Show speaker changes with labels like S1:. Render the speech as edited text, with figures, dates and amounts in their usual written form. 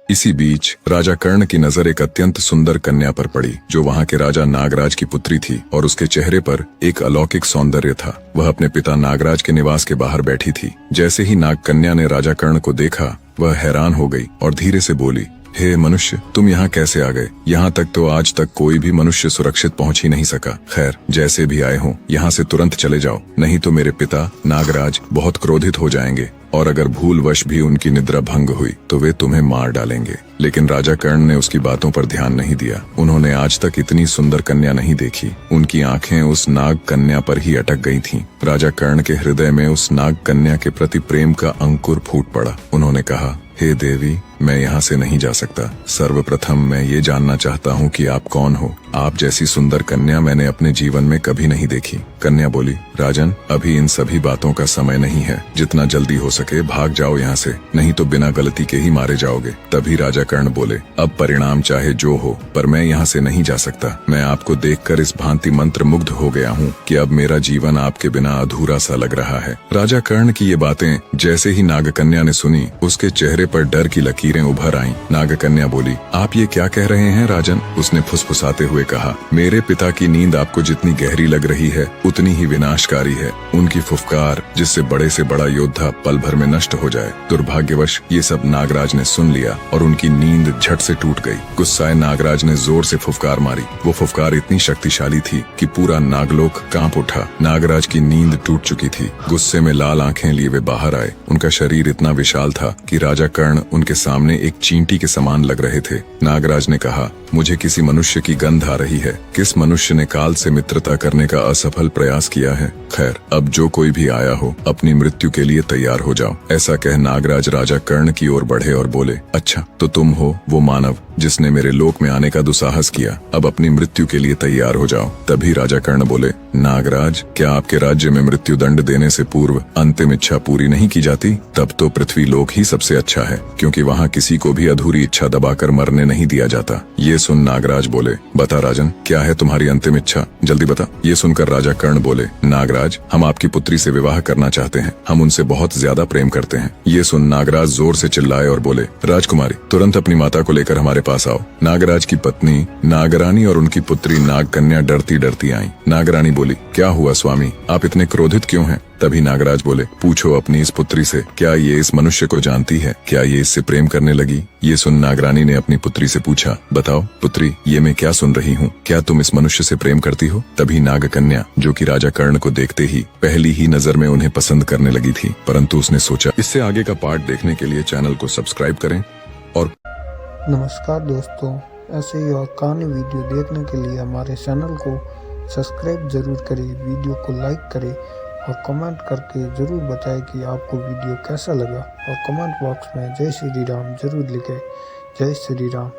S1: इसी बीच राजा कर्ण की नजर एक अत्यंत सुंदर कन्या पर पड़ी जो वहां के राजा नागराज की पुत्री थी और उसके चेहरे पर एक अलौकिक सौंदर्य था। वह अपने पिता नागराज के निवास के बाहर बैठी थी। जैसे ही नाग कन्या ने राजा कर्ण को देखा वह हैरान हो गई और धीरे से बोली, हे मनुष्य, तुम यहाँ कैसे आ गए? यहाँ तक तो आज तक कोई भी मनुष्य सुरक्षित पहुँच ही नहीं सका। खैर, जैसे भी आए हो यहाँ से तुरंत चले जाओ, नहीं तो मेरे पिता नागराज बहुत क्रोधित हो जाएंगे और अगर भूलवश भी उनकी निद्रा भंग हुई तो वे तुम्हें मार डालेंगे। लेकिन राजा कर्ण ने उसकी बातों पर ध्यान नहीं दिया। उन्होंने आज तक इतनी सुंदर कन्या नहीं देखी। उनकी आंखें उस नाग कन्या पर ही अटक गई थीं। राजा कर्ण के हृदय में उस नाग कन्या के प्रति प्रेम का अंकुर फूट पड़ा। उन्होंने कहा, हे देवी, मैं यहाँ से नहीं जा सकता। सर्वप्रथम मैं ये जानना चाहता हूँ कि आप कौन हो? आप जैसी सुंदर कन्या मैंने अपने जीवन में कभी नहीं देखी। कन्या बोली, राजन, अभी इन सभी बातों का समय नहीं है। जितना जल्दी हो सके भाग जाओ यहाँ से, नहीं तो बिना गलती के ही मारे जाओगे। तभी राजा कर्ण बोले, अब परिणाम चाहे जो हो, पर मैं यहाँ से नहीं जा सकता। मैं आपको देखकर इस भांति मंत्र मुग्ध हो गया हूँ कि अब मेरा जीवन आपके बिना अधूरा सा लग रहा है। राजा कर्ण की ये बातें जैसे ही नागकन्या ने सुनी, उसके चेहरे पर डर की लकीरें उभर आईं। नागकन्या बोली, आप ये क्या कह रहे हैं राजन? उसने फुसफुसाते हुए कहा, मेरे पिता की नींद आपको जितनी गहरी लग रही है उतनी ही विनाशकारी है। उनकी फुफकार जिससे बड़े से बड़ा योद्धा पल भर में नष्ट हो जाए। दुर्भाग्यवश ये सब नागराज ने सुन लिया और उनकी नींद झट से टूट गई। गुस्साए नागराज ने जोर से फुफकार मारी। वो फुफकार इतनी शक्तिशाली थी कि पूरा नागलोक कांप उठा। नागराज की नींद टूट चुकी थी। गुस्से में लाल आंखें लिए वे बाहर आए। उनका शरीर इतना विशाल था कि राजा कर्ण उनके सामने एक चींटी के समान लग रहे थे। नागराज ने कहा, मुझे किसी मनुष्य की गंध आ रही है। किस मनुष्य ने काल से मित्रता करने का असफल प्रयास किया है? खैर, अब जो कोई भी आया हो अपनी मृत्यु के लिए तैयार हो जाओ। ऐसा कह नागराज राजा कर्ण की ओर बढ़े और बोले, अच्छा, तो तुम हो वो मानव जिसने मेरे लोक में आने का दुसाहस किया। अब अपनी मृत्यु के लिए तैयार हो जाओ। तभी राजा कर्ण बोले, नागराज, क्या आपके राज्य में मृत्यु दंड देने से पूर्व अंतिम इच्छा पूरी नहीं की जाती? तब तो पृथ्वी लोक ही सबसे अच्छा है, क्योंकि वहाँ किसी को भी अधूरी इच्छा दबाकर मरने नहीं दिया जाता। ये सुन नागराज बोले, बता राजन, क्या है तुम्हारी अंतिम इच्छा? जल्दी बता। ये सुनकर राजा कर्ण बोले, नागराज, हम आपकी पुत्री से विवाह करना चाहते हैं। हम उनसे बहुत ज्यादा प्रेम करते हैं। ये सुन नागराज जोर से चिल्लाए और बोले, राजकुमारी, तुरंत अपनी माता को लेकर हमारे पास आओ। नागराज की पत्नी नागरानी और उनकी पुत्री नागकन्या डरती डरती आईं। नागरानी बोली, क्या हुआ स्वामी, आप इतने क्रोधित क्यों हैं? तभी नागराज बोले, पूछो अपनी इस पुत्री से, क्या ये इस मनुष्य को जानती है? क्या ये इससे प्रेम करने लगी? ये सुन नागरानी ने अपनी पुत्री से पूछा, बताओ पुत्री, ये मैं क्या सुन रही हूँ? क्या तुम इस मनुष्य से प्रेम करती हो? तभी नागकन्या, जो कि राजा कर्ण को देखते ही पहली ही नजर में उन्हें पसंद करने लगी थी, परंतु उसने सोचा, इससे आगे का पार्ट देखने के लिए चैनल को सब्सक्राइब करें। और
S2: नमस्कार दोस्तों, ऐसे ही और कहानी वीडियो देखने के लिए हमारे चैनल को सब्सक्राइब जरूर करें, वीडियो को लाइक करें और कमेंट करके ज़रूर बताएं कि आपको वीडियो कैसा लगा। और कमेंट बॉक्स में जय श्री राम जरूर लिखें। जय श्री राम।